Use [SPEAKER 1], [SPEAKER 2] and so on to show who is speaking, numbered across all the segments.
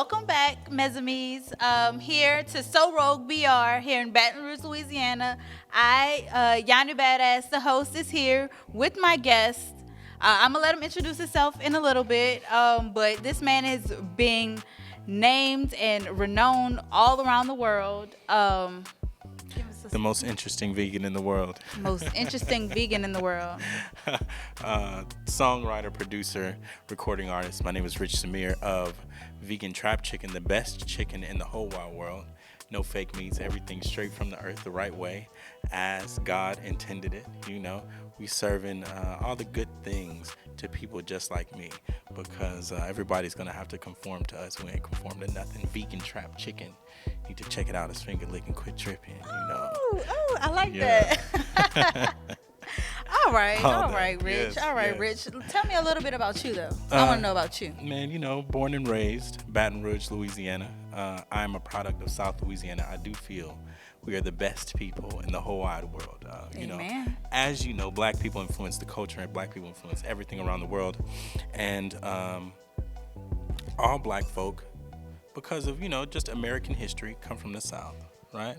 [SPEAKER 1] welcome back, Mezamies. Here to So Rogue BR here in Baton Rouge, Louisiana. Yannie Badass, the host, is here with my guest. I'm gonna let him introduce himself in a little bit, but this man is being named and renowned all around the world.
[SPEAKER 2] The most interesting vegan in the world.
[SPEAKER 1] Most interesting vegan in the world.
[SPEAKER 2] Songwriter, producer, recording artist. My name is Rich Semere of Vegan Trap Chicken, the best chicken in the whole wide world. No fake meats, everything straight from the earth the right way, as God intended it. You know, we serving all the good things to people just like me, because everybody's gonna have to conform to us. We ain't conform to nothing. Vegan Trap Chicken. Need to check it out. It's finger licking, quit tripping. You know.
[SPEAKER 1] Oh, I like that. All right, Rich.
[SPEAKER 2] Yes,
[SPEAKER 1] All right,
[SPEAKER 2] yes.
[SPEAKER 1] Rich. Tell me a little bit about you, though. I want to know about you.
[SPEAKER 2] Man, you know, born and raised Baton Rouge, Louisiana. I'm a product of South Louisiana. I do feel we are the best people in the whole wide world. You know, as you know, black people influence the culture, and black people influence everything around the world. And all black folk, because of, you know, just American history, come from the South, right?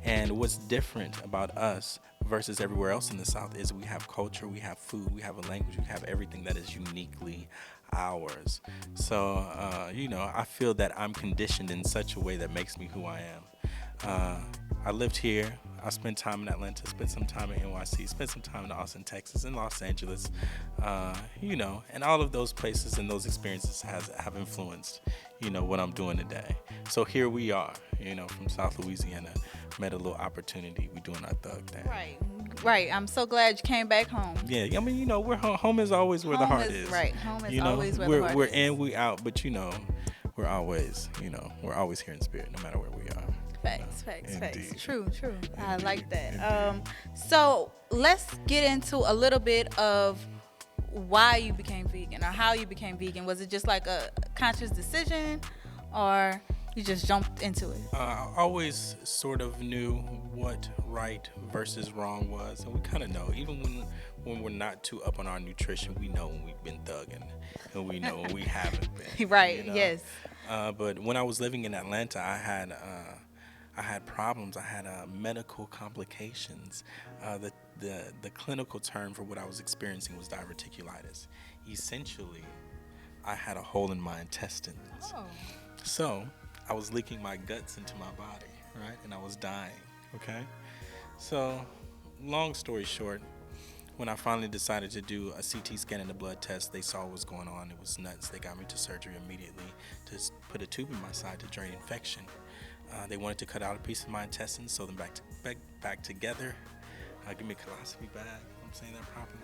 [SPEAKER 2] And what's different about us versus everywhere else in the South is we have culture, we have food, we have a language, we have everything that is uniquely ours. So, you know, I feel that I'm conditioned in such a way that makes me who I am. I lived here. I spent time in Atlanta, spent some time in NYC, spent some time in Austin, Texas, and Los Angeles, you know, and all of those places and those experiences have influenced, you know, what I'm doing today. So here we are, you know, from South Louisiana, met a little opportunity. We doing our thug thing.
[SPEAKER 1] Right. I'm so glad you came back home.
[SPEAKER 2] Yeah, I mean, you know, we're home is always where the heart is.
[SPEAKER 1] Right, home is
[SPEAKER 2] you know,
[SPEAKER 1] always where the heart is.
[SPEAKER 2] We're in, we out, but you know, we're always here in spirit, no matter where we are.
[SPEAKER 1] Facts. True.
[SPEAKER 2] Indeed.
[SPEAKER 1] I like that. So let's get into a little bit of why you became vegan or how you became vegan. Was it just like a conscious decision, or you just jumped into it?
[SPEAKER 2] I always sort of knew what right versus wrong was, and we kind of know. Even when we're not too up on our nutrition, we know when we've been thugging, and we know when we haven't been.
[SPEAKER 1] Right.
[SPEAKER 2] You know?
[SPEAKER 1] Yes.
[SPEAKER 2] But when I was living in Atlanta, I had problems. I had medical complications. The clinical term for what I was experiencing was diverticulitis. Essentially, I had a hole in my intestines.
[SPEAKER 1] Oh.
[SPEAKER 2] So I was leaking my guts into my body, right? And I was dying, okay? So long story short, when I finally decided to do a CT scan and a blood test, they saw what was going on. It was nuts. They got me to surgery immediately to put a tube in my side to drain infection. They wanted to cut out a piece of my intestines, sew them back together, give me a colostomy bag, if I'm saying that properly.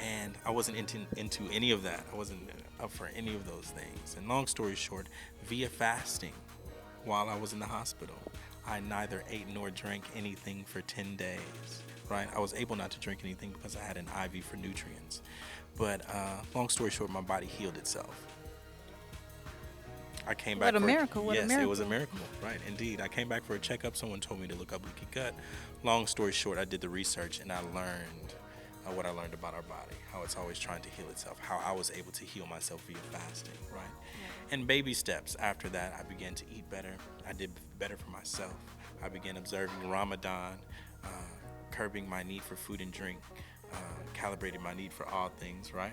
[SPEAKER 2] And I wasn't into any of that. I wasn't up for any of those things. And long story short, via fasting, while I was in the hospital, I neither ate nor drank anything for 10 days, right? I was able not to drink anything because I had an IV for nutrients. But long story short, my body healed itself. I came back.
[SPEAKER 1] What a miracle!
[SPEAKER 2] Yes, it was a miracle, right? Indeed. I came back for a checkup. Someone told me to look up leaky gut. Long story short, I did the research and I learned what I learned about our body, how it's always trying to heal itself, how I was able to heal myself via fasting, right? And baby steps after that, I began to eat better. I did better for myself. I began observing Ramadan, curbing my need for food and drink, calibrating my need for all things, right?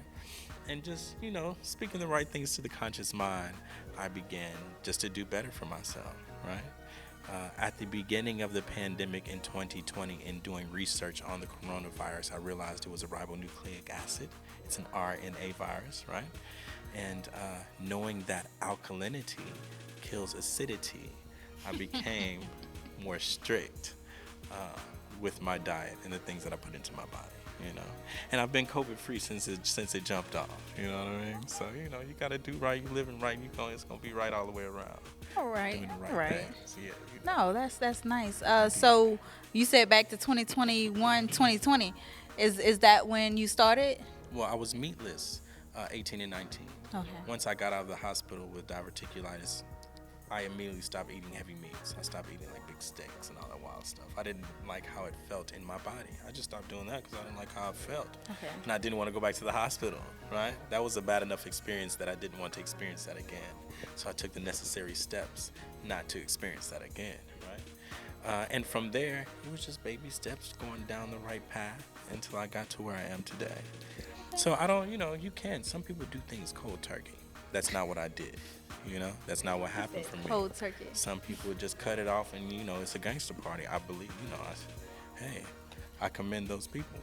[SPEAKER 2] And just, you know, speaking the right things to the conscious mind, I began just to do better for myself, right? At the beginning of the pandemic in 2020, in doing research on the coronavirus, I realized it was a ribonucleic acid. It's an RNA virus, right? And knowing that alkalinity kills acidity, I became more strict with my diet and the things that I put into my body. You know, and I've been COVID free since it jumped off. You know what I mean? So you know, you gotta do right. You living right. It's gonna be right all the way around.
[SPEAKER 1] All right.
[SPEAKER 2] Things. Yeah, you know.
[SPEAKER 1] No, that's nice. So you said back to 2021, 2020. Is that when you started?
[SPEAKER 2] Well, I was meatless, 18 and 19.
[SPEAKER 1] Okay.
[SPEAKER 2] Once I got out of the hospital with diverticulitis, I immediately stopped eating heavy meats. I stopped eating like big steaks and all that wild stuff. I didn't like how it felt in my body. I just stopped doing that because I didn't like how it felt.
[SPEAKER 1] Okay.
[SPEAKER 2] And I didn't want to go back to the hospital, right? That was a bad enough experience that I didn't want to experience that again. So I took the necessary steps not to experience that again, right? And from there, it was just baby steps going down the right path until I got to where I am today. So I don't, you can. Some people do things cold turkey. That's not what I did. That's not what happened for me.
[SPEAKER 1] Cold turkey.
[SPEAKER 2] Some people would just cut it off and, it's a gangster party. I believe, hey, I commend those people.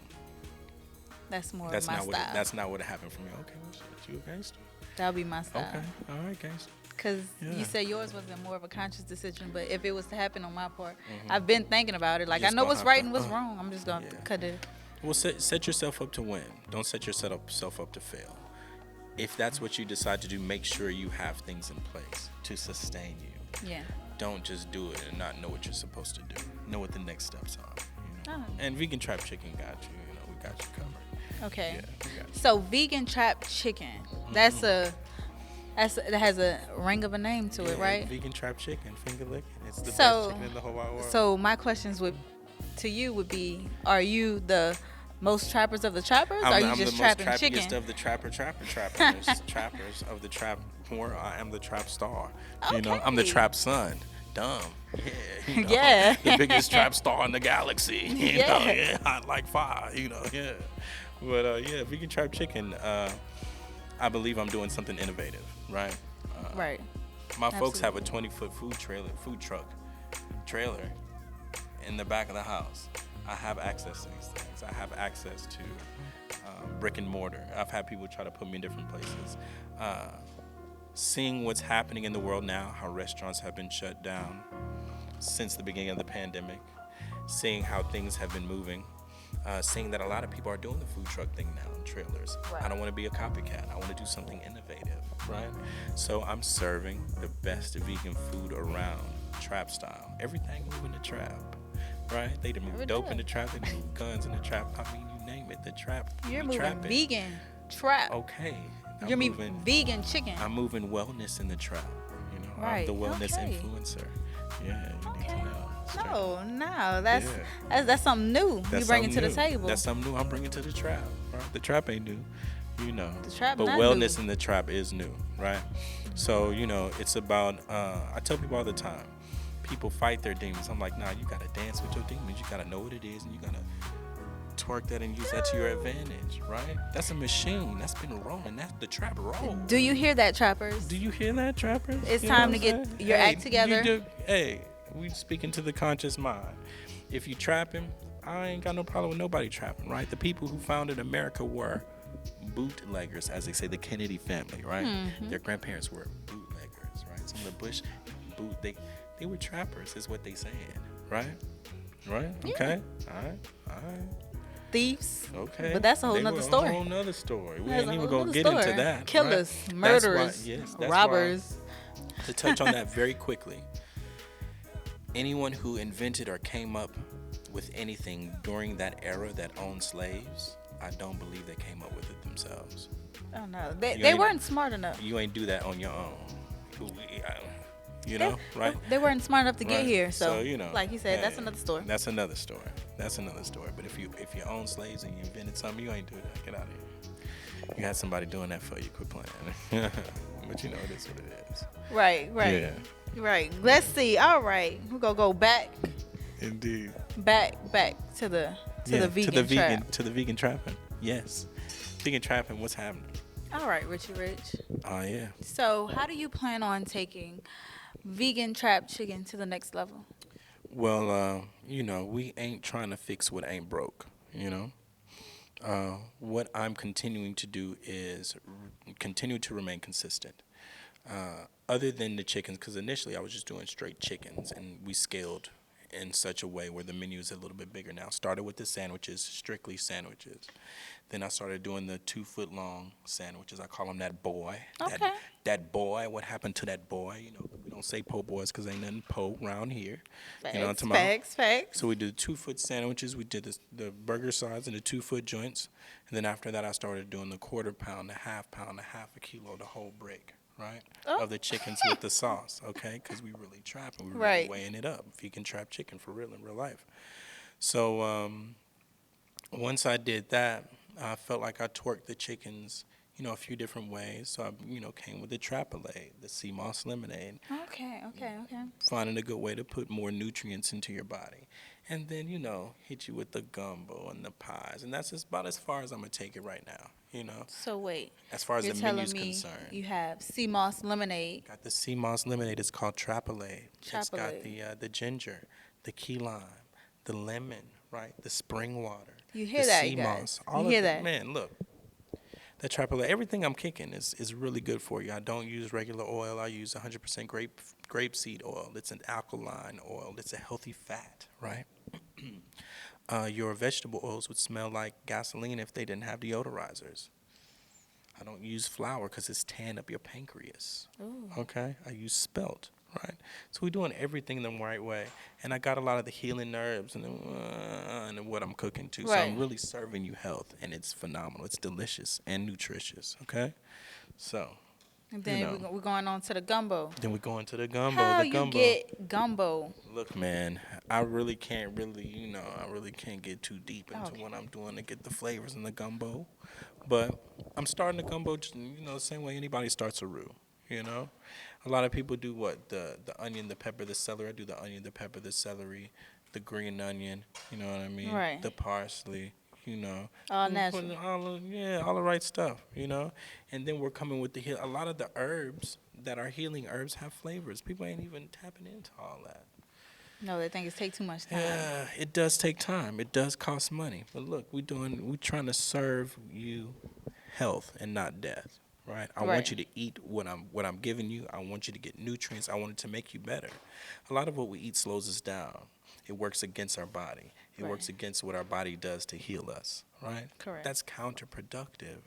[SPEAKER 1] That's more
[SPEAKER 2] That's
[SPEAKER 1] of my
[SPEAKER 2] not
[SPEAKER 1] style.
[SPEAKER 2] that's not what happened for me. Okay, well, shit, you a gangster.
[SPEAKER 1] That'll be my style.
[SPEAKER 2] Okay, all right, gangster.
[SPEAKER 1] Because
[SPEAKER 2] Yeah.
[SPEAKER 1] you said yours wasn't more of a conscious decision, but if it was to happen on my part, I've been thinking about it. Like, I
[SPEAKER 2] Just
[SPEAKER 1] know
[SPEAKER 2] gonna
[SPEAKER 1] what's
[SPEAKER 2] have
[SPEAKER 1] right
[SPEAKER 2] to-
[SPEAKER 1] and what's wrong. I'm just going to
[SPEAKER 2] Yeah.
[SPEAKER 1] cut it.
[SPEAKER 2] Well, set yourself up to win. Don't set yourself up to fail. If that's what you decide to do, make sure you have things in place to sustain you.
[SPEAKER 1] Yeah.
[SPEAKER 2] Don't just do it and not know what you're supposed to do. Know what the next steps are.
[SPEAKER 1] Oh.
[SPEAKER 2] And Vegan Trap Chicken got you. We got you covered.
[SPEAKER 1] Okay.
[SPEAKER 2] Yeah, we got you.
[SPEAKER 1] So, vegan trap chicken. That has a ring of a name to it,
[SPEAKER 2] Yeah,
[SPEAKER 1] right?
[SPEAKER 2] Vegan Trap Chicken, finger licking. It's the
[SPEAKER 1] So-
[SPEAKER 2] best chicken in the whole wide world.
[SPEAKER 1] So, my questions to you would be: are you the most trappers of the trappers, or are you
[SPEAKER 2] I'm
[SPEAKER 1] just
[SPEAKER 2] the most
[SPEAKER 1] trapping
[SPEAKER 2] trappiest
[SPEAKER 1] chicken?
[SPEAKER 2] of the trappers. There's trappers of the trap world. I am the trap star. I'm the
[SPEAKER 1] Okay.
[SPEAKER 2] trap son. Dumb. Yeah.
[SPEAKER 1] Yeah.
[SPEAKER 2] The biggest trap star in the galaxy.
[SPEAKER 1] Yeah.
[SPEAKER 2] Yeah. Hot like fire. Yeah. But vegan trap chicken. I believe I'm doing something innovative, right?
[SPEAKER 1] Right.
[SPEAKER 2] My folks have a
[SPEAKER 1] Absolutely.
[SPEAKER 2] 20-foot food truck trailer in the back of the house. I have access to these things. I have access to brick and mortar. I've had people try to put me in different places. Seeing what's happening in the world now, how restaurants have been shut down since the beginning of the pandemic, seeing how things have been moving, seeing that a lot of people are doing the food truck thing now in trailers.
[SPEAKER 1] Right.
[SPEAKER 2] I don't want to be a copycat. I want to do something innovative, right? So I'm serving the best vegan food around, trap style. Everything moving the trap, right? They done move dope in the trap, they move guns in the trap. I mean, you name it, the trap.
[SPEAKER 1] You're
[SPEAKER 2] we
[SPEAKER 1] moving
[SPEAKER 2] trapping.
[SPEAKER 1] vegan trap.
[SPEAKER 2] Okay.
[SPEAKER 1] You're moving vegan chicken.
[SPEAKER 2] I'm moving wellness in the trap. I'm
[SPEAKER 1] Right,
[SPEAKER 2] the wellness
[SPEAKER 1] okay.
[SPEAKER 2] influencer. Yeah, you need to know. Straight up.
[SPEAKER 1] Oh no, that's
[SPEAKER 2] Yeah.
[SPEAKER 1] that's something new
[SPEAKER 2] That's
[SPEAKER 1] you bringing to
[SPEAKER 2] something
[SPEAKER 1] the
[SPEAKER 2] new.
[SPEAKER 1] table.
[SPEAKER 2] That's something new I'm bringing to the trap. Right? The trap ain't new,
[SPEAKER 1] The trap
[SPEAKER 2] But
[SPEAKER 1] not
[SPEAKER 2] wellness
[SPEAKER 1] new.
[SPEAKER 2] in the trap is new, right? So, it's about, I tell people all the time, people fight their demons. I'm like, nah, you got to dance with your demons. You got to know what it is, and you got to twerk that and use that to your advantage, right? That's a machine. That's been rolling. That's the trap roll.
[SPEAKER 1] Do you hear that, trappers?
[SPEAKER 2] Do you hear that, trappers?
[SPEAKER 1] It's
[SPEAKER 2] You know
[SPEAKER 1] time
[SPEAKER 2] what
[SPEAKER 1] to
[SPEAKER 2] I'm
[SPEAKER 1] get
[SPEAKER 2] saying?
[SPEAKER 1] your act
[SPEAKER 2] you
[SPEAKER 1] together.
[SPEAKER 2] Hey, we speaking to the conscious mind. If you trapping, I ain't got no problem with nobody trapping, right? The people who founded America were bootleggers, as they say, the Kennedy family, right?
[SPEAKER 1] Mm-hmm.
[SPEAKER 2] Their grandparents were bootleggers, right? Some of the Bush they were trappers, is what they saying, right? Right? Okay. All right.
[SPEAKER 1] Thieves.
[SPEAKER 2] Okay.
[SPEAKER 1] But that's a whole
[SPEAKER 2] They
[SPEAKER 1] nother
[SPEAKER 2] were
[SPEAKER 1] story.
[SPEAKER 2] A whole nother story. We
[SPEAKER 1] That's
[SPEAKER 2] ain't
[SPEAKER 1] a
[SPEAKER 2] even
[SPEAKER 1] whole
[SPEAKER 2] gonna
[SPEAKER 1] nother
[SPEAKER 2] get
[SPEAKER 1] story.
[SPEAKER 2] into that.
[SPEAKER 1] Killers,
[SPEAKER 2] right?
[SPEAKER 1] murderers,
[SPEAKER 2] That's why,
[SPEAKER 1] robbers.
[SPEAKER 2] to touch on that very quickly, anyone who invented or came up with anything during that era that owned slaves, I don't believe they came up with it themselves.
[SPEAKER 1] Oh no,
[SPEAKER 2] You
[SPEAKER 1] they
[SPEAKER 2] ain't-
[SPEAKER 1] weren't smart enough.
[SPEAKER 2] You ain't do that on your own. Right?
[SPEAKER 1] They weren't smart enough to get
[SPEAKER 2] Right.
[SPEAKER 1] here. So,
[SPEAKER 2] So,
[SPEAKER 1] like he said, that's
[SPEAKER 2] hey,
[SPEAKER 1] another story.
[SPEAKER 2] That's another story. That's another story. But if you own slaves and you invented something, you ain't do that. Get out of here. You had somebody doing that for you. Quit playing. But it is what it is.
[SPEAKER 1] Right.
[SPEAKER 2] Yeah.
[SPEAKER 1] Right. Let's see. All right, we're gonna go back
[SPEAKER 2] Indeed.
[SPEAKER 1] to the vegan trap.
[SPEAKER 2] To the vegan trapping. Yes. Vegan trapping. What's happening?
[SPEAKER 1] All right, Richie Rich.
[SPEAKER 2] Oh yeah.
[SPEAKER 1] So, how do you plan on taking vegan trap chicken to the next level?
[SPEAKER 2] Well, we ain't trying to fix what ain't broke. What I'm continuing to do is continue to remain consistent. Other than the chickens, because initially I was just doing straight chickens, and we scaled in such a way where the menu is a little bit bigger now. Started with the sandwiches, strictly sandwiches. Then I started doing the 2-foot long sandwiches. I call them that boy.
[SPEAKER 1] Okay.
[SPEAKER 2] That boy. What happened to that boy? We don't say po' boys because ain't nothing po' around here. You know what I'm talking about?
[SPEAKER 1] Facts.
[SPEAKER 2] So we did 2-foot sandwiches. We did the burger sides and the 2-foot joints. And then after that, I started doing the 1/4 pound, the 1/2 pound, the 1/2 kilo, the whole brick, right?
[SPEAKER 1] Oh.
[SPEAKER 2] Of the chickens with the sauce, okay? Because we really trapping, we really
[SPEAKER 1] Right.
[SPEAKER 2] weighing it up. Vegan trap chicken for real in real life. So once I did that, I felt like I torqued the chickens, a few different ways. So I, came with the Trapolade, the sea moss lemonade,
[SPEAKER 1] Okay, okay, okay.
[SPEAKER 2] finding a good way to put more nutrients into your body. And then, hit you with the gumbo and the pies. And that's just about as far as I'm going to take it right now,
[SPEAKER 1] So wait,
[SPEAKER 2] as far as
[SPEAKER 1] you're
[SPEAKER 2] the
[SPEAKER 1] telling
[SPEAKER 2] menu's
[SPEAKER 1] me
[SPEAKER 2] concerned.
[SPEAKER 1] you have sea moss lemonade,
[SPEAKER 2] Got the sea moss lemonade. It's called Trapolade. It's got
[SPEAKER 1] chocolate.
[SPEAKER 2] the ginger, the key lime, the lemon, right? The spring water,
[SPEAKER 1] You
[SPEAKER 2] the
[SPEAKER 1] hear that, you
[SPEAKER 2] sea moss.
[SPEAKER 1] guys? You
[SPEAKER 2] All of
[SPEAKER 1] hear
[SPEAKER 2] it.
[SPEAKER 1] that?
[SPEAKER 2] Man, look, that Trapolade. Everything I'm kicking is really good for you. I don't use regular oil. I use 100% grapeseed oil. It's an alkaline oil. It's a healthy fat, right? Your vegetable oils would smell like gasoline if they didn't have deodorizers. I don't use flour because it's tan up your pancreas.
[SPEAKER 1] Ooh.
[SPEAKER 2] Okay? I use spelt, right? So we're doing everything the right way. And I got a lot of the healing herbs and what I'm cooking too. So I'm
[SPEAKER 1] Right.
[SPEAKER 2] really serving you health, and it's phenomenal. It's delicious and nutritious, okay? So,
[SPEAKER 1] And
[SPEAKER 2] you
[SPEAKER 1] then
[SPEAKER 2] know,
[SPEAKER 1] we're going on to the gumbo.
[SPEAKER 2] then we're going to the gumbo.
[SPEAKER 1] How
[SPEAKER 2] The
[SPEAKER 1] you
[SPEAKER 2] gumbo.
[SPEAKER 1] get gumbo?
[SPEAKER 2] Look, man, I really can't I really can't get too deep into
[SPEAKER 1] Okay.
[SPEAKER 2] what I'm doing to get the flavors in the gumbo. But I'm starting the gumbo, the same way anybody starts a roux. You know, a lot of people do what the onion, the pepper, the celery. I do the onion, the pepper, the celery, the green onion. You know what I mean?
[SPEAKER 1] Right.
[SPEAKER 2] The parsley. You know,
[SPEAKER 1] All
[SPEAKER 2] we're putting
[SPEAKER 1] natural.
[SPEAKER 2] all the right stuff. And then we're coming with a lot of the herbs that are healing herbs have flavors. People ain't even tapping into all that.
[SPEAKER 1] No, they think it's take too much time.
[SPEAKER 2] Yeah, it does take time. It does cost money. But look, we trying to serve you health and not death, right? I want
[SPEAKER 1] Right.
[SPEAKER 2] you to eat what I'm giving you. I want you to get nutrients. I want it to make you better. A lot of what we eat slows us down. It works against our body. It
[SPEAKER 1] Right.
[SPEAKER 2] works against what our body does to heal us, right?
[SPEAKER 1] Correct.
[SPEAKER 2] That's counterproductive.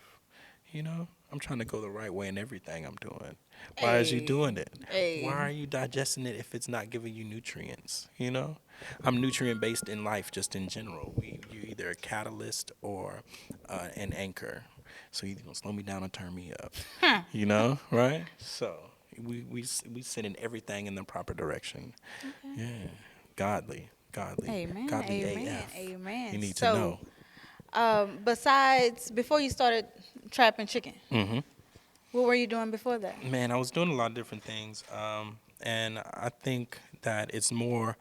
[SPEAKER 2] I'm trying to go the right way in everything I'm doing. Why is you
[SPEAKER 1] Hey.
[SPEAKER 2] doing it? Why
[SPEAKER 1] Hey.
[SPEAKER 2] are you digesting it if it's not giving you nutrients? I'm nutrient based in life, just in general. You're either a catalyst or an anchor. So you're gonna slow me down or turn me up.
[SPEAKER 1] Huh.
[SPEAKER 2] Right? So we sending everything in the proper direction.
[SPEAKER 1] Okay.
[SPEAKER 2] Yeah, godly, godly,
[SPEAKER 1] Amen.
[SPEAKER 2] godly
[SPEAKER 1] Amen.
[SPEAKER 2] AF. You
[SPEAKER 1] Amen.
[SPEAKER 2] need to
[SPEAKER 1] So,
[SPEAKER 2] know.
[SPEAKER 1] besides before you started trapping chicken,
[SPEAKER 2] hmm
[SPEAKER 1] what were you doing before that?
[SPEAKER 2] Man, I was doing a lot of different things, and I think that it's more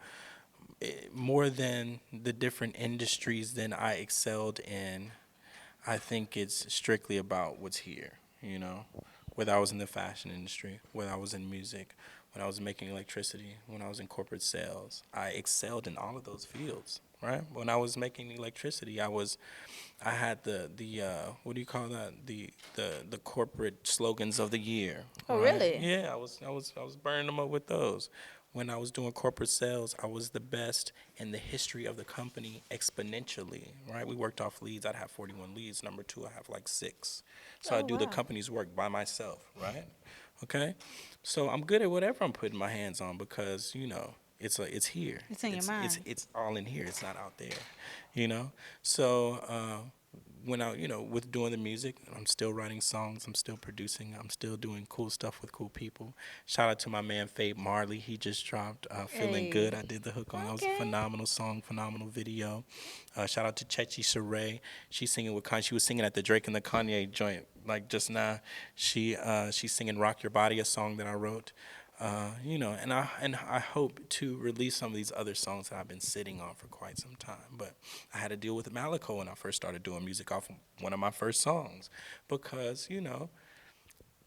[SPEAKER 2] than the different industries than I excelled in. I think it's strictly about what's here, whether I was in the fashion industry, whether I was in music, when I was making electricity, when I was in corporate sales. I excelled in all of those fields, right? When I was making electricity, I had the what do you call that? The corporate slogans of the year,
[SPEAKER 1] Oh,
[SPEAKER 2] right?
[SPEAKER 1] really?
[SPEAKER 2] Yeah, I was burning them up with those. When I was doing corporate sales, I was the best in the history of the company exponentially, right? We worked off leads. I'd have 41 leads. Number two, I have like 6. So I
[SPEAKER 1] Oh,
[SPEAKER 2] do the
[SPEAKER 1] wow.
[SPEAKER 2] company's work by myself, right? Okay? So I'm good at whatever I'm putting my hands on because, it's here.
[SPEAKER 1] It's in your mind.
[SPEAKER 2] It's all in here. It's not out there, you know? So when with doing the music, I'm still writing songs. I'm still producing. I'm still doing cool stuff with cool people. Shout out to my man Fabe Marley. He just dropped "Feeling Good."
[SPEAKER 1] Hey.
[SPEAKER 2] I did the hook on. That was a
[SPEAKER 1] Okay.
[SPEAKER 2] phenomenal song, phenomenal video. Shout out to Chechi Saray. She's singing with Kanye. She was singing at the Drake and the Kanye joint like just now. She's singing "Rock Your Body," a song that I wrote. And I hope to release some of these other songs that I've been sitting on for quite some time. But I had to deal with Malico when I first started doing music off of one of my first songs because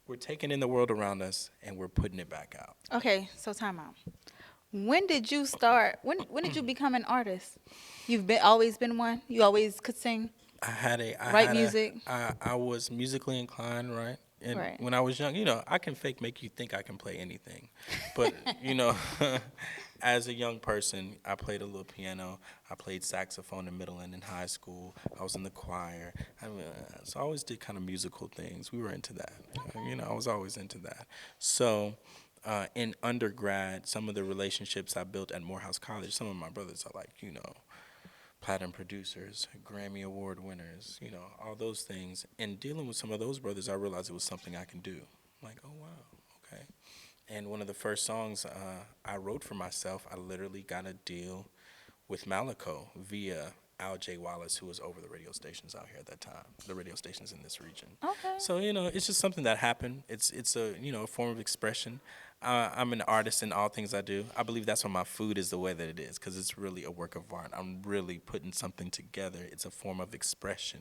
[SPEAKER 2] we're taking in the world around us and we're putting it back out.
[SPEAKER 1] Okay, so time out. When did you start? When did you become an artist? You've been always been one. You always could sing, write music.
[SPEAKER 2] I was musically inclined, right? And
[SPEAKER 1] Right.
[SPEAKER 2] when I was young, I can fake make you think I can play anything. But, as a young person, I played a little piano. I played saxophone in middle and in high school. I was in the choir. So I always did kind of musical things. We were into that. I was always into that. So in undergrad, some of the relationships I built at Morehouse College, some of my brothers are like, platinum producers, Grammy Award winners, all those things. And dealing with some of those brothers, I realized it was something I can do. Like, oh, wow. And one of the first songs I wrote for myself, I literally got a deal with Malico via Al J. Wallace, who was over the radio stations out here at that time, the radio stations in this region.
[SPEAKER 1] Okay.
[SPEAKER 2] So it's just something that happened. It's a a form of expression. I'm an artist in all things I do. I believe that's why my food is the way that it is, because it's really a work of art. I'm really putting something together. It's a form of expression,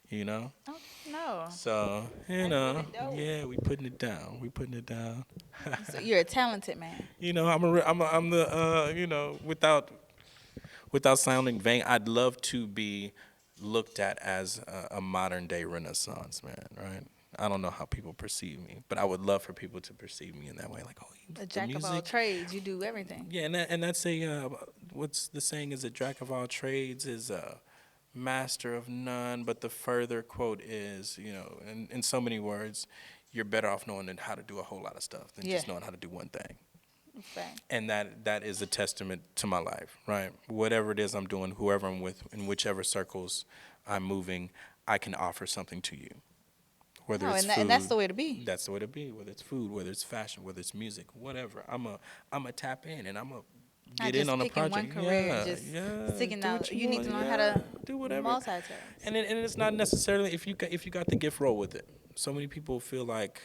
[SPEAKER 2] you know.
[SPEAKER 1] Oh, no.
[SPEAKER 2] So
[SPEAKER 1] That's really dope.
[SPEAKER 2] yeah, we putting it down. We putting it down.
[SPEAKER 1] So you're a talented man.
[SPEAKER 2] I'm the without sounding vain, I'd love to be looked at as a modern day Renaissance man, right? I don't know how people perceive me, but I would love for people to perceive me in that way, like, oh,
[SPEAKER 1] A
[SPEAKER 2] the
[SPEAKER 1] jack of all
[SPEAKER 2] music.
[SPEAKER 1] trades. You do everything.
[SPEAKER 2] Yeah, and that's what's the saying is a jack of all trades is a master of none, but the further quote is, in so many words, you're better off knowing how to do a whole lot of stuff than just
[SPEAKER 1] Yeah.
[SPEAKER 2] knowing how to do one thing.
[SPEAKER 1] Okay.
[SPEAKER 2] And that is a testament to my life, right? Whatever it is I'm doing, whoever I'm with, in whichever circles I'm moving, I can offer something to you. Whether
[SPEAKER 1] Oh,
[SPEAKER 2] it's
[SPEAKER 1] and,
[SPEAKER 2] food,
[SPEAKER 1] and that's the way to be.
[SPEAKER 2] that's the way to be. Whether it's food, whether it's fashion, whether it's music, whatever. I'm a tap in and I'm a
[SPEAKER 1] Not
[SPEAKER 2] get in
[SPEAKER 1] just
[SPEAKER 2] on a
[SPEAKER 1] picking one
[SPEAKER 2] project.
[SPEAKER 1] career
[SPEAKER 2] Yeah,
[SPEAKER 1] and just
[SPEAKER 2] yeah.
[SPEAKER 1] sticking
[SPEAKER 2] Do
[SPEAKER 1] out.
[SPEAKER 2] what
[SPEAKER 1] You need
[SPEAKER 2] want,
[SPEAKER 1] to learn
[SPEAKER 2] yeah,
[SPEAKER 1] how to
[SPEAKER 2] do whatever.
[SPEAKER 1] multitask.
[SPEAKER 2] And it's not necessarily if you got the gift, roll with it. So many people feel like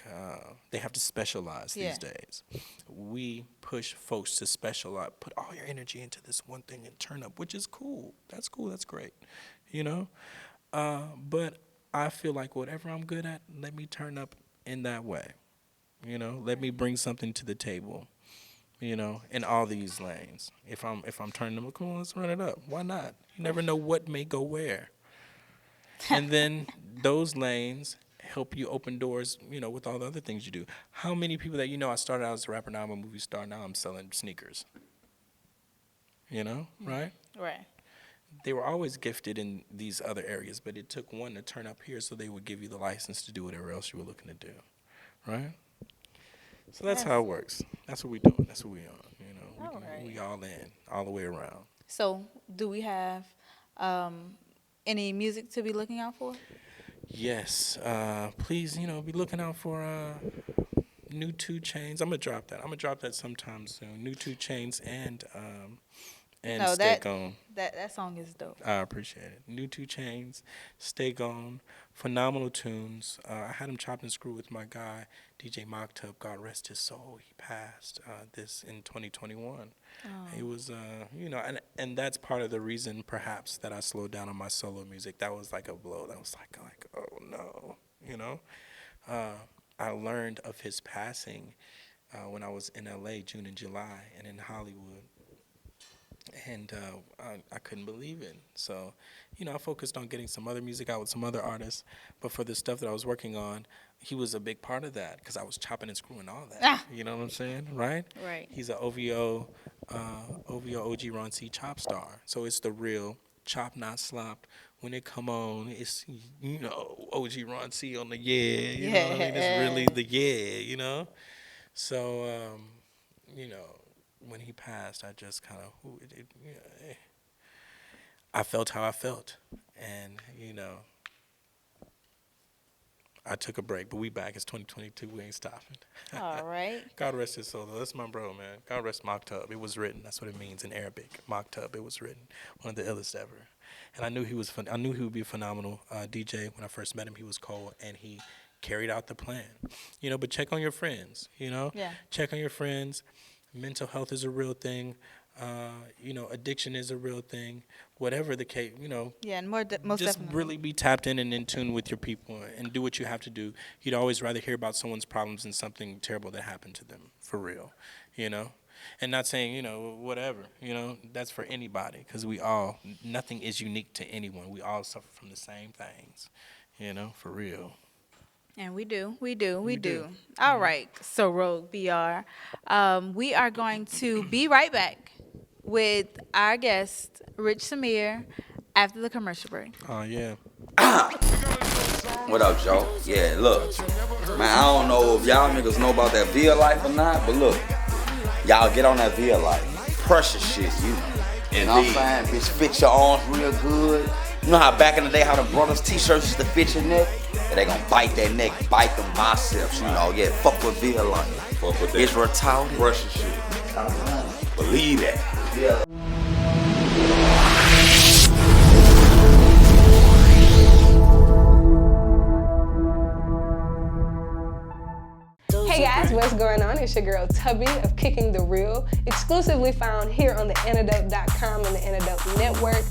[SPEAKER 2] they have to specialize
[SPEAKER 1] Yeah.
[SPEAKER 2] these days. We push folks to specialize, put all your energy into this one thing and turn up, which is cool. That's cool. That's great. You know, but I feel like whatever I'm good at, let me turn up in that way. Let me bring something to the table. In all these lanes. If I'm turning them, come on, let's run it up. Why not? You never know what may go where. And then those lanes help you open doors, with all the other things you do. How many people that I started out as a rapper, now I'm a movie star, now I'm selling sneakers. Right?
[SPEAKER 1] Right.
[SPEAKER 2] They were always gifted in these other areas, but it took one to turn up here so they would give you the license to do whatever else you were looking to do. Right? So that's how it works. That's what we're doing. That's what we on.
[SPEAKER 1] All right.
[SPEAKER 2] We all in, all the way around.
[SPEAKER 1] So, do we have any music to be looking out for?
[SPEAKER 2] Yes. Please, be looking out for new 2 Chainz. I'm gonna drop that. I'm gonna drop that sometime soon. New 2 Chainz and
[SPEAKER 1] No,
[SPEAKER 2] Stay Gone.
[SPEAKER 1] that song is dope.
[SPEAKER 2] I appreciate it. New 2 Chainz, Stay Gone, phenomenal tunes. I had him chopped and screwed with my guy, DJ Moktub. God rest his soul. He passed this in 2021.
[SPEAKER 1] Oh.
[SPEAKER 2] It was, and that's part of the reason, perhaps, that I slowed down on my solo music. That was like a blow. That was like oh no, I learned of his passing when I was in LA, June and July, and in Hollywood. And I couldn't believe it. So, I focused on getting some other music out with some other artists. But for the stuff that I was working on, he was a big part of that because I was chopping and screwing all that.
[SPEAKER 1] Ah.
[SPEAKER 2] You know what I'm saying? Right?
[SPEAKER 1] Right.
[SPEAKER 2] He's an OVO OG Ron C chop star. So it's the real chop, not slopped. When it come on, it's, OG Ron C on the you know what I mean? It's really the So, when he passed, I just kind of, I felt how I felt. And, I took a break, but we back. It's 2022. We ain't stopping.
[SPEAKER 1] All right.
[SPEAKER 2] God rest his soul, though. That's my bro, man. God rest Moktub. It was written. That's what it means in Arabic. Moktub. It was written. One of the illest ever. And I knew he was. I knew he would be a phenomenal DJ. When I first met him, he was cold, and he carried out the plan. But check on your friends.
[SPEAKER 1] Yeah.
[SPEAKER 2] Check on your friends. Mental health is a real thing. Addiction is a real thing. Whatever the case,
[SPEAKER 1] Yeah, and most
[SPEAKER 2] just
[SPEAKER 1] definitely.
[SPEAKER 2] really be tapped in and in tune with your people and do what you have to do. You'd always rather hear about someone's problems than something terrible that happened to them, for real, And not saying, whatever, that's for anybody because nothing is unique to anyone. We all suffer from the same things, for real.
[SPEAKER 1] And we do.
[SPEAKER 2] do.
[SPEAKER 1] All right. So, Rogue BR, we are going to be right back with our guest, Rich Semere, after the commercial break.
[SPEAKER 2] Oh, yeah.
[SPEAKER 3] What up, Joe? Yeah, look. Man, I don't know if y'all niggas know about that Via Life or not, but look. Y'all get on that Via Life. Precious shit, you know. You know what I'm saying? Bitch, fit your arms real good. You know how back in the day how the brothers t-shirts used to fit your neck? Yeah, they gonna bite that neck, bite them biceps, Yeah, fuck with Via Life. Fuck with that. It's retarded. Russian shit. Believe that. Yeah.
[SPEAKER 4] Hey guys, what's going on? It's your girl Tubby of Kicking the Real, exclusively found here on the Antidote.com and the Antidote Network.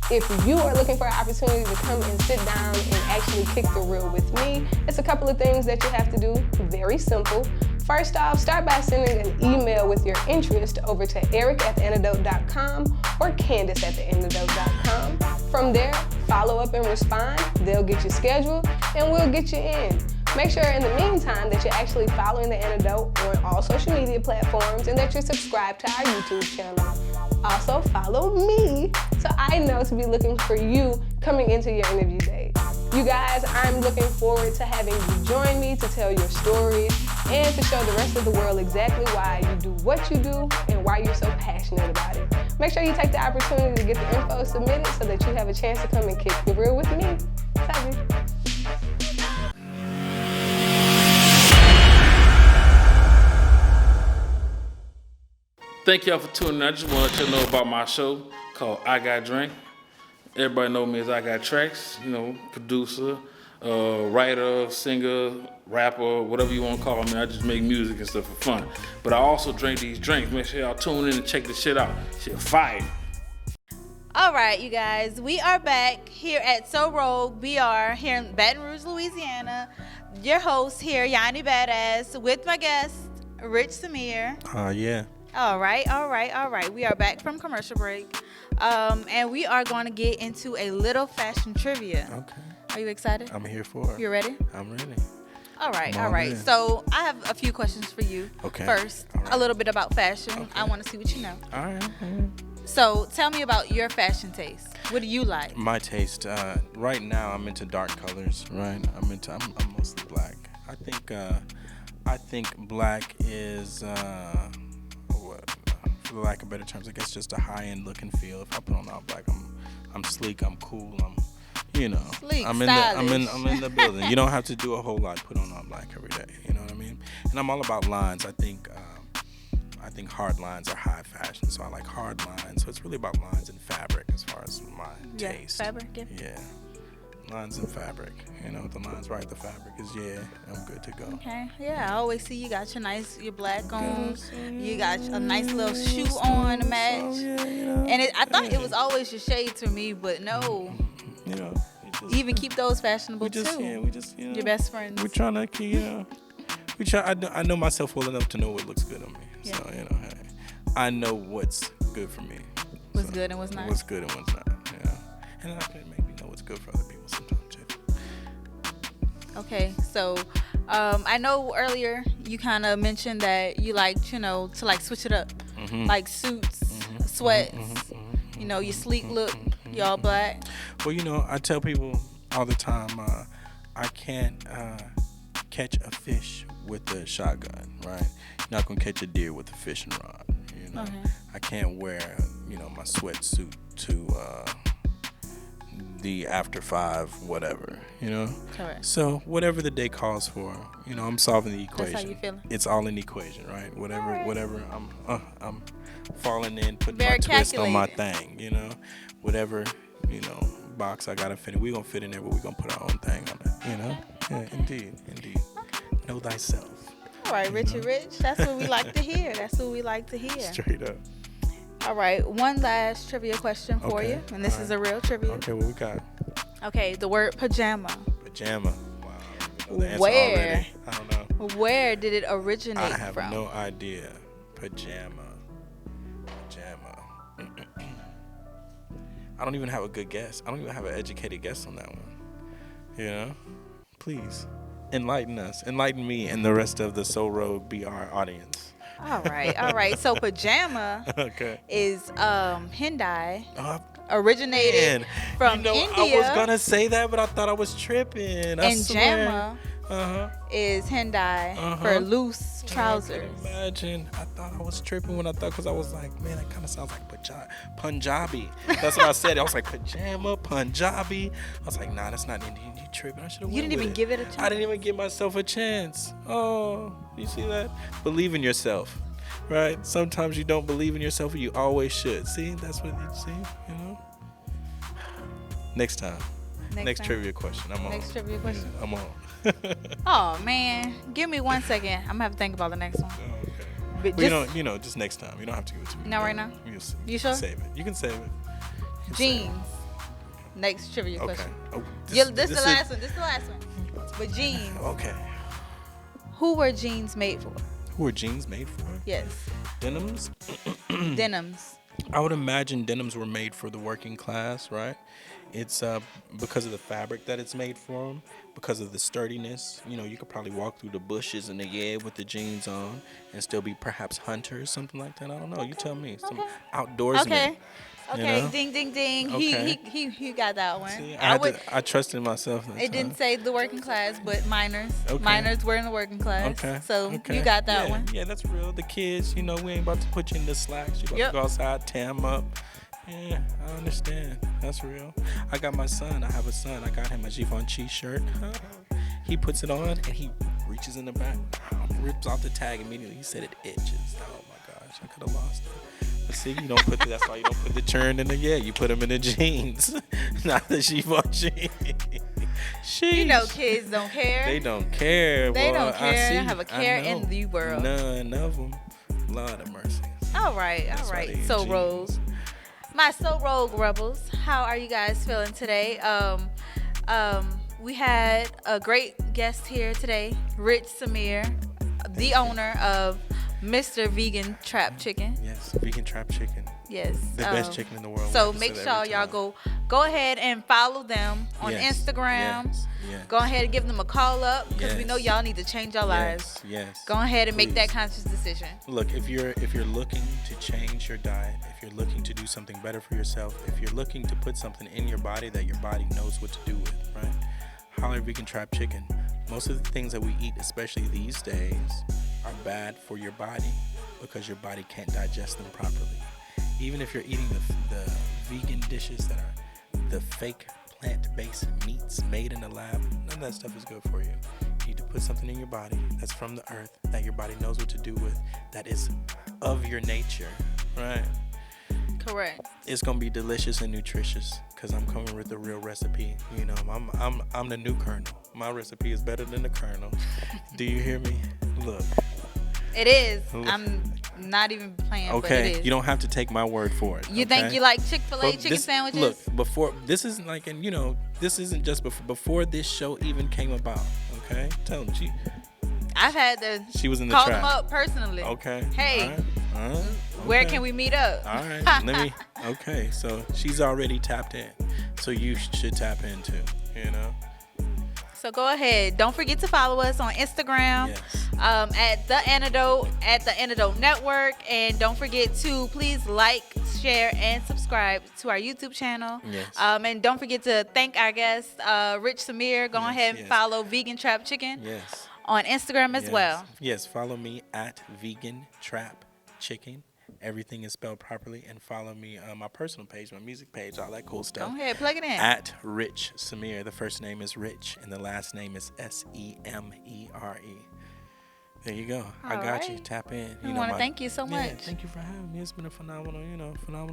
[SPEAKER 4] If you are looking for an opportunity to come and sit down and actually kick the real with me, it's a couple of things that you have to do. Very simple. First off, start by sending an email with your interest over to eric@theantidote.com or candace@theantidote.com. From there, follow up and respond. They'll get you scheduled and we'll get you in. Make sure in the meantime that you're actually following The Antidote on all social media platforms and that you're subscribed to our YouTube channel. Also follow me so I know to be looking for you coming into your interview date. You guys, I'm looking forward to having you join me to tell your stories and to show the rest of the world exactly why you do what you do and why you're so passionate about it. Make sure you take the opportunity to get the info submitted so that you have a chance to come and kick the real with me. Love you.
[SPEAKER 5] Thank y'all for tuning in. I just want to let you know about my show called I Got Drink. Everybody know me as I Got Tracks, producer, writer, singer, rapper, whatever you want to call me. I just make music and stuff for fun. But I also drink these drinks. Make sure y'all tune in and check this shit out. Shit fire.
[SPEAKER 1] All right, you guys, we are back here at So Rogue BR here in Baton Rouge, Louisiana. Your host here, Yannie Badass, with my guest, Rich Semere.
[SPEAKER 2] Yeah.
[SPEAKER 1] All right. We are back from commercial break, and we are going to get into a little fashion trivia.
[SPEAKER 2] Okay.
[SPEAKER 1] Are you excited?
[SPEAKER 2] I'm here for it.
[SPEAKER 1] You ready?
[SPEAKER 2] I'm ready.
[SPEAKER 1] All right. So I have a few questions for you.
[SPEAKER 2] Okay.
[SPEAKER 1] First,
[SPEAKER 2] All right.
[SPEAKER 1] a little bit about fashion.
[SPEAKER 2] Okay.
[SPEAKER 1] I want to see what you know.
[SPEAKER 2] All right.
[SPEAKER 1] So tell me about your fashion taste. What do you like?
[SPEAKER 2] My taste. Right now, I'm into dark colors. Right. I'm mostly black. I think black is. For lack of better terms, I guess just a high-end look and feel. If I put on all black, I'm sleek, I'm cool,
[SPEAKER 1] Sleek,
[SPEAKER 2] I'm in the building. You don't have to do a whole lot. Put on all black every day. You know what I mean? And I'm all about lines. I think hard lines are high fashion, so I like hard lines. So it's really about lines and fabric as far as my taste.
[SPEAKER 1] Fabric. Yeah.
[SPEAKER 2] Lines and fabric. The lines right, the fabric is I'm good to go.
[SPEAKER 1] Okay. Yeah, I always see you got your black on. You got a nice little shoe on to match. And I thought it was always your shade to me, but no. You even keep those fashionable too.
[SPEAKER 2] We just
[SPEAKER 1] your best friends.
[SPEAKER 2] We're trying to keep, we try. I know myself well enough to know what looks good on me.
[SPEAKER 1] Yeah.
[SPEAKER 2] So I know what's good for me.
[SPEAKER 1] What's good and what's not.
[SPEAKER 2] What's good and what's not. And I can maybe know what's good for other people sometimes too.
[SPEAKER 1] Okay, so I know earlier you kind of mentioned that you like, to switch it up, like suits, sweats, your sleek look, you all black.
[SPEAKER 2] Well, I tell people all the time, I can't catch a fish with a shotgun, right? You're not gonna catch a deer with a fishing rod.
[SPEAKER 1] Okay.
[SPEAKER 2] I can't wear, my sweatsuit to the after 5 whatever,
[SPEAKER 1] Correct.
[SPEAKER 2] So whatever the day calls for, I'm solving the equation.
[SPEAKER 1] That's how you feeling?
[SPEAKER 2] It's all in the equation, right? Whatever I'm falling in, putting
[SPEAKER 1] Very
[SPEAKER 2] my twist on my
[SPEAKER 1] calculated.
[SPEAKER 2] thing, whatever, box I gotta fit in. We're gonna fit in there, but we're gonna put our own thing on it, Yeah, indeed. Know thyself.
[SPEAKER 1] All right, Richie Rich, that's what we like to hear.
[SPEAKER 2] Straight up.
[SPEAKER 1] All right, one last trivia question for you, and this is a real trivia.
[SPEAKER 2] Okay, what we got?
[SPEAKER 1] Okay, the word pajama.
[SPEAKER 2] Pajama. Wow. I don't know the answer
[SPEAKER 1] Where?
[SPEAKER 2] already. I don't know.
[SPEAKER 1] Where did it originate
[SPEAKER 2] I have
[SPEAKER 1] from?
[SPEAKER 2] no idea. Pajama. I don't even have a good guess. I don't even have an educated guess on that one. Please enlighten us. Enlighten me and the rest of the So Rogue BR audience.
[SPEAKER 1] All right. So pajama is Hindi, originated from India.
[SPEAKER 2] I was gonna say that, but I thought I was tripping. I
[SPEAKER 1] and
[SPEAKER 2] swear.
[SPEAKER 1] Jama is Hendai for loose trousers.
[SPEAKER 2] I can imagine. I thought I was tripping when I thought, because I was like, man, that kind of sounds like Punjabi. That's what I said. I was like, pajama, Punjabi. I was like, nah, that's not Indian. You tripping. I should have
[SPEAKER 1] You didn't even give it a chance.
[SPEAKER 2] I didn't even give myself a chance. Oh, you see that? Believe in yourself, right? Sometimes you don't believe in yourself, and you always should. See, that's what you see, you know? Next time. Next
[SPEAKER 1] time.
[SPEAKER 2] trivia question. I'm on.
[SPEAKER 1] Next trivia question.
[SPEAKER 2] Yeah, I'm on.
[SPEAKER 1] Oh man, give me 1 second. I'm gonna have to think about the next one.
[SPEAKER 2] Oh, okay.
[SPEAKER 1] But
[SPEAKER 2] Well,
[SPEAKER 1] just
[SPEAKER 2] just next time. You don't have to give it to me.
[SPEAKER 1] Not right now?
[SPEAKER 2] You
[SPEAKER 1] sure?
[SPEAKER 2] Save it. You can save it. You can save
[SPEAKER 1] jeans. Next trivia
[SPEAKER 2] it. Okay.
[SPEAKER 1] question.
[SPEAKER 2] Oh,
[SPEAKER 1] This the last one. This the last one. But jeans.
[SPEAKER 2] Okay.
[SPEAKER 1] Who were jeans made for?
[SPEAKER 2] Who are jeans made for?
[SPEAKER 1] Yes.
[SPEAKER 2] Denims?
[SPEAKER 1] Denims.
[SPEAKER 2] I would imagine denims were made for the working class, right? It's because of the fabric that it's made from, because of the sturdiness. You know, you could probably walk through the bushes in the air with the jeans on and still be perhaps hunters, something like that. I don't know. You tell me. Some outdoorsmen.
[SPEAKER 1] Okay. Okay.
[SPEAKER 2] You know?
[SPEAKER 1] Ding ding ding.
[SPEAKER 2] Okay.
[SPEAKER 1] He got that one.
[SPEAKER 2] See,
[SPEAKER 1] I
[SPEAKER 2] I trusted myself. That
[SPEAKER 1] It didn't
[SPEAKER 2] time.
[SPEAKER 1] say the working class, but minors.
[SPEAKER 2] Okay.
[SPEAKER 1] Minors were in the working class.
[SPEAKER 2] Okay.
[SPEAKER 1] So
[SPEAKER 2] okay.
[SPEAKER 1] you got that
[SPEAKER 2] Yeah,
[SPEAKER 1] one.
[SPEAKER 2] Yeah, that's real. The kids, you know, we ain't about to put you in the slacks. You about
[SPEAKER 1] Yep.
[SPEAKER 2] to go outside, tear 'em up. Yeah, I understand. That's real. I got my son. I have a son. I got him a Givenchy shirt. He puts it on and he reaches in the back, rips off the tag immediately. He said it itches. Oh my gosh, I could have lost it. But see, you don't put that's why you don't put the churn in the you put them in the jeans, not the Givenchy.
[SPEAKER 1] You know, kids don't care.
[SPEAKER 2] They don't care.
[SPEAKER 1] They
[SPEAKER 2] boy.
[SPEAKER 1] don't care.
[SPEAKER 2] I see.
[SPEAKER 1] They don't have a care
[SPEAKER 2] I know.
[SPEAKER 1] in the world.
[SPEAKER 2] None of them. Lord of mercy.
[SPEAKER 1] All right.
[SPEAKER 2] That's why they in
[SPEAKER 1] So
[SPEAKER 2] jeans.
[SPEAKER 1] Rogue, my So Rogue Rebels, how are you guys feeling today? We had a great guest here today, Rich Semere, the owner of Mr. Vegan Trap Chicken.
[SPEAKER 2] Yes, vegan trap chicken.
[SPEAKER 1] Yes.
[SPEAKER 2] The best chicken in the world.
[SPEAKER 1] So
[SPEAKER 2] We
[SPEAKER 1] make
[SPEAKER 2] say
[SPEAKER 1] sure
[SPEAKER 2] that every
[SPEAKER 1] y'all
[SPEAKER 2] time.
[SPEAKER 1] go ahead and follow them on
[SPEAKER 2] Yes,
[SPEAKER 1] Instagram.
[SPEAKER 2] yes.
[SPEAKER 1] Go ahead and give them a call up because we know
[SPEAKER 2] Yes.
[SPEAKER 1] y'all need to change your lives.
[SPEAKER 2] Yes.
[SPEAKER 1] Go ahead and make that
[SPEAKER 2] Please.
[SPEAKER 1] conscious decision.
[SPEAKER 2] Look, if you're looking to change your diet, if you're looking to do something better for yourself, if you're looking to put something in your body that your body knows what to do with, right? Holler Vegan Trap Chicken. Most of the things that we eat, especially these days, are bad for your body because your body can't digest them properly. Even if you're eating the vegan dishes that are the fake plant-based meats made in the lab, none of that stuff is good for you. You need to put something in your body that's from the earth, that your body knows what to do with, that is of your nature, right?
[SPEAKER 1] Correct.
[SPEAKER 2] It's gonna be delicious and nutritious because I'm coming with the real recipe. You know, I'm the new Colonel. My recipe is better than the Colonel. Do you hear me? Look.
[SPEAKER 1] It is.
[SPEAKER 2] Look.
[SPEAKER 1] I'm not even playing, but
[SPEAKER 2] Okay,
[SPEAKER 1] it is.
[SPEAKER 2] you don't have to take my word for it.
[SPEAKER 1] You think
[SPEAKER 2] okay?
[SPEAKER 1] you like Chick-fil-A
[SPEAKER 2] But
[SPEAKER 1] chicken
[SPEAKER 2] this-
[SPEAKER 1] sandwiches?
[SPEAKER 2] Look, before this isn't like, and you know, this isn't just before this show even came about. Okay, tell them
[SPEAKER 1] I've had to
[SPEAKER 2] she was in the
[SPEAKER 1] call
[SPEAKER 2] trap.
[SPEAKER 1] them up personally.
[SPEAKER 2] Okay.
[SPEAKER 1] Hey,
[SPEAKER 2] All right.
[SPEAKER 1] where
[SPEAKER 2] Okay.
[SPEAKER 1] can we meet up?
[SPEAKER 2] All right. Let me. Okay. So she's already tapped in. So you should tap in too. You know.
[SPEAKER 1] So go ahead. Don't forget to follow us on Instagram
[SPEAKER 2] Yes.
[SPEAKER 1] at the Antidote Network, and don't forget to please like, share, and subscribe to our YouTube channel.
[SPEAKER 2] Yes.
[SPEAKER 1] And don't forget to thank our guest, Rich Semere. Go
[SPEAKER 2] Yes,
[SPEAKER 1] ahead and
[SPEAKER 2] yes.
[SPEAKER 1] follow Vegan Trap Chicken
[SPEAKER 2] Yes.
[SPEAKER 1] on Instagram as
[SPEAKER 2] Yes.
[SPEAKER 1] well.
[SPEAKER 2] Yes. Follow me at Vegan Trap Chicken. Everything is spelled properly, and follow me on my personal page, my music page, all that cool stuff.
[SPEAKER 1] Go ahead, plug it in.
[SPEAKER 2] At Rich Semere. The first name is Rich, and the last name is Semere. There you go. I
[SPEAKER 1] All
[SPEAKER 2] got you.
[SPEAKER 1] right.
[SPEAKER 2] Tap in.
[SPEAKER 1] I want to thank you so much.
[SPEAKER 2] Yeah, thank you for having me. It's been a phenomenal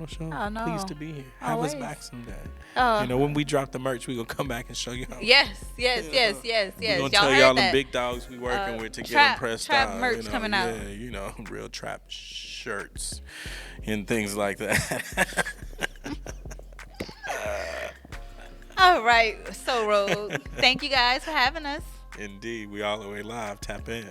[SPEAKER 2] show.
[SPEAKER 1] Oh, no.
[SPEAKER 2] Pleased to be here. Have us
[SPEAKER 1] Always.
[SPEAKER 2] back someday.
[SPEAKER 1] Oh.
[SPEAKER 2] You know, when we drop the merch, we gonna come back and show you how.
[SPEAKER 1] Yes.
[SPEAKER 2] We gonna
[SPEAKER 1] Y'all
[SPEAKER 2] tell
[SPEAKER 1] heard
[SPEAKER 2] y'all
[SPEAKER 1] that.
[SPEAKER 2] the big dogs we working with to get
[SPEAKER 1] trap-
[SPEAKER 2] them pressed
[SPEAKER 1] trap
[SPEAKER 2] out.
[SPEAKER 1] merch
[SPEAKER 2] you know,
[SPEAKER 1] coming out.
[SPEAKER 2] Yeah, you know, real trap shirts and things like that.
[SPEAKER 1] All right. So, Rogue, thank you guys for having us.
[SPEAKER 2] Indeed, we all the way live. Tap in.